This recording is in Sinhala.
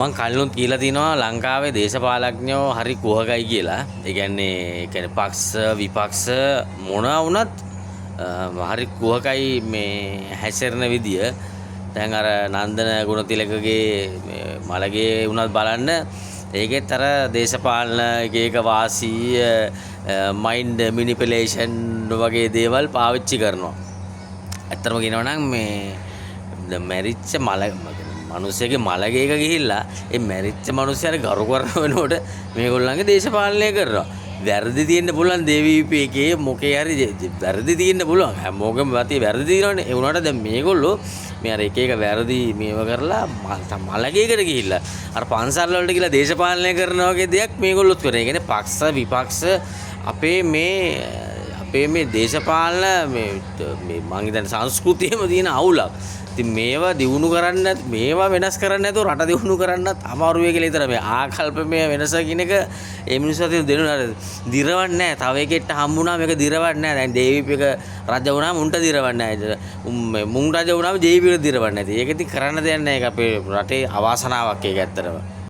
මං කලිනුත් කියලා තිනවා ලංකාවේ දේශපාලඥයෝ හරි කුහකයි කියලා. ඒ කියන්නේ පක්ෂ විපක්ෂ මොනවා වුණත් හරි කුහකයි මේ හැසිරෙන විදිය. දැන් අර නන්දන ගුණතිලකගේ මලගේ වුණත් බලන්න ඒකෙත් අර දේශපාලන එක වාසී මයින්ඩ් මිනිපියුලේෂන් වගේ දේවල් පාවිච්චි කරනවා. ඇත්තටම කියනවා නම් මේ මැරිච්ච මිනිස්සෙගේ මලගේක ගිහිල්ලා ඒ මැරිච්ච මිනිස්සයාට ගරු කරන වෙනකොට මේගොල්ලන්ගේ දේශපාලනය කරනවා. වැරදි තියෙන්න පුළුවන් දේවීපී එකේ මොකේ හරි වැරදි තියෙන්න පුළුවන්. හැමෝගෙම මතේ වැරදි තියෙනවනේ. ඒ වුණාට දැන් මේගොල්ලෝ මේ අර එක එක වැරදි මේව කරලා මලගේකට ගිහිල්ලා අර පන්සල් වලට ගිහිල්ලා දේශපාලනය කරනවා වගේ දෙයක් මේගොල්ලොත් කරනවා. ඒ කියන්නේ පක්ෂ විපක්ෂ අපේ මේ දේශපාලන මේ මං හිතන්නේ සංස්කෘතියේම තියෙන අවුලක්. ඉතින් මේවා දියුණු කරන්න මේවා වෙනස් කරන්න නැතුව රට දියුණු කරන්නත් අමාරු වෙයි කියලා හිතන මේ ආකල්පමය වෙනස කියන එක ඒ මිනිස්සු අතර දෙනුන දිරවන්නේ නැහැ. තව එකෙක්ට හම්බුණා මේක දිරවන්නේ නැහැ. දැන් ජේවීපී එක රජ වුණාම උන්ට දිරවන්නේ නැහැ. මුන් රජ වුණාම ජේවීපී එක දිරවන්නේ නැති. ඒක ඉතින් කරන්න දෙයක් නැහැ. ඒක අපේ රටේ අවාසනාවක් ඒක ඇත්තටම.